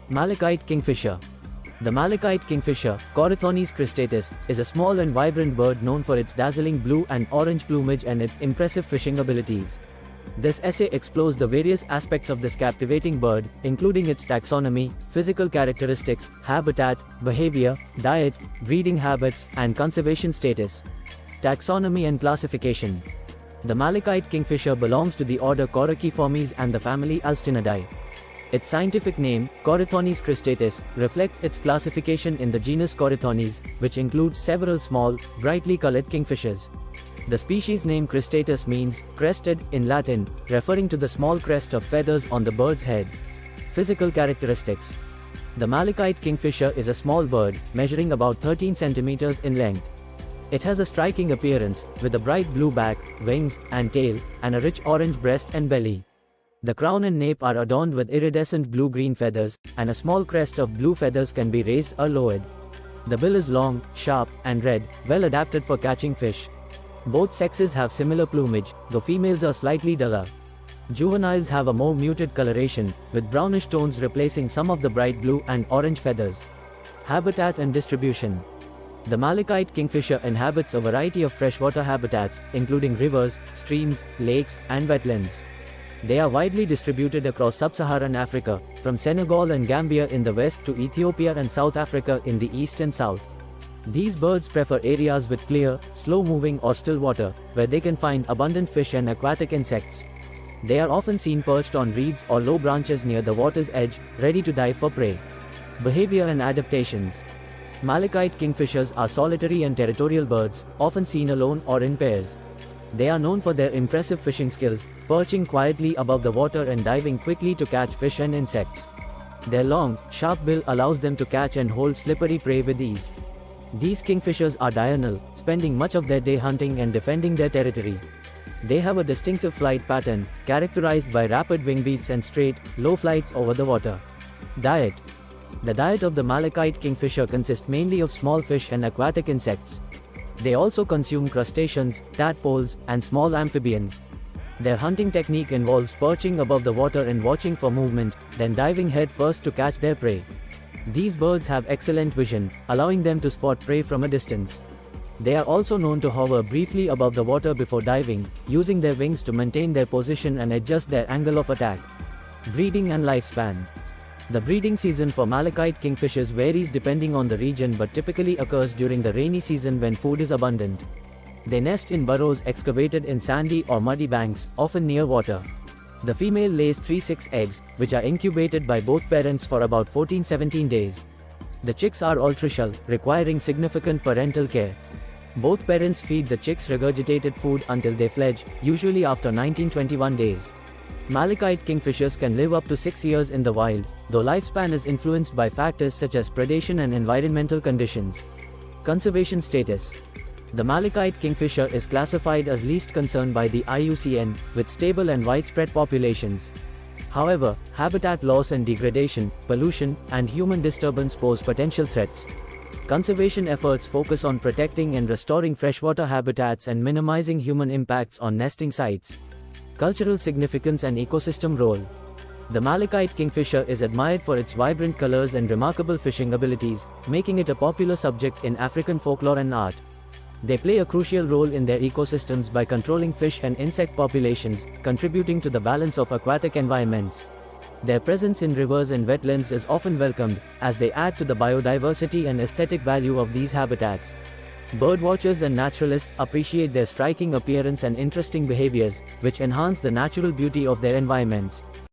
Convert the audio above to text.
Malachite kingfisher. The malachite kingfisher, Corythonis cristatus, is a small and vibrant bird known for its dazzling blue and orange plumage and its impressive fishing abilities. This essay explores the various aspects of this captivating bird, including its taxonomy, physical characteristics, habitat, behavior, diet, breeding habits, and conservation status. Taxonomy and classification. The malachite kingfisher belongs to the order Coraciformes and the family Alstinadae. Its scientific name, Corythonis cristatus, reflects its classification in the genus Corythonis, which includes several small, brightly colored kingfishers. The species name cristatus means crested in Latin, referring to the small crest of feathers on the bird's head. Physical characteristics. The malachite kingfisher is a small bird, measuring about 13 centimeters in length. It has a striking appearance, with a bright blue back, wings, and tail, and a rich orange breast and belly. The crown and nape are adorned with iridescent blue-green feathers, and a small crest of blue feathers can be raised or lowered. The bill is long, sharp, and red, well adapted for catching fish. Both sexes have similar plumage, though females are slightly duller. Juveniles have a more muted coloration, with brownish tones replacing some of the bright blue and orange feathers. Habitat and distribution. The malachite kingfisher inhabits a variety of freshwater habitats, including rivers, streams, lakes, and wetlands. They are widely distributed across sub-Saharan Africa, from Senegal and Gambia in the west to Ethiopia and South Africa in the east and south. These birds prefer areas with clear, slow-moving or still water, where they can find abundant fish and aquatic insects. They are often seen perched on reeds or low branches near the water's edge, ready to dive for prey. Behavior and adaptations. Malachite kingfishers are solitary and territorial birds, often seen alone or in pairs. They are known for their impressive fishing skills, perching quietly above the water and diving quickly to catch fish and insects. Their long, sharp bill allows them to catch and hold slippery prey with ease. These kingfishers are diurnal, spending much of their day hunting and defending their territory. They have a distinctive flight pattern, characterized by rapid wing beats and straight, low flights over the water. Diet. The diet of the malachite kingfisher consists mainly of small fish and aquatic insects. They also consume crustaceans, tadpoles, and small amphibians. Their hunting technique involves perching above the water and watching for movement, then diving head first to catch their prey. These birds have excellent vision, allowing them to spot prey from a distance. They are also known to hover briefly above the water before diving, using their wings to maintain their position and adjust their angle of attack. Breeding and lifespan. The breeding season for malachite kingfishers varies depending on the region but typically occurs during the rainy season when food is abundant. They nest in burrows excavated in sandy or muddy banks, often near water. The female lays 3-6 eggs, which are incubated by both parents for about 14-17 days. The chicks are altricial, requiring significant parental care. Both parents feed the chicks regurgitated food until they fledge, usually after 19-21 days. Malachite kingfishers can live up to 6 years in the wild, though lifespan is influenced by factors such as predation and environmental conditions. Conservation status. The malachite kingfisher is classified as least concern by the IUCN, with stable and widespread populations. However, habitat loss and degradation, pollution, and human disturbance pose potential threats. Conservation efforts focus on protecting and restoring freshwater habitats and minimizing human impacts on nesting sites. Cultural significance and ecosystem role. The malachite kingfisher is admired for its vibrant colors and remarkable fishing abilities, making it a popular subject in African folklore and art. They play a crucial role in their ecosystems by controlling fish and insect populations, contributing to the balance of aquatic environments. Their presence in rivers and wetlands is often welcomed, as they add to the biodiversity and aesthetic value of these habitats. Birdwatchers and naturalists appreciate their striking appearance and interesting behaviors, which enhance the natural beauty of their environments.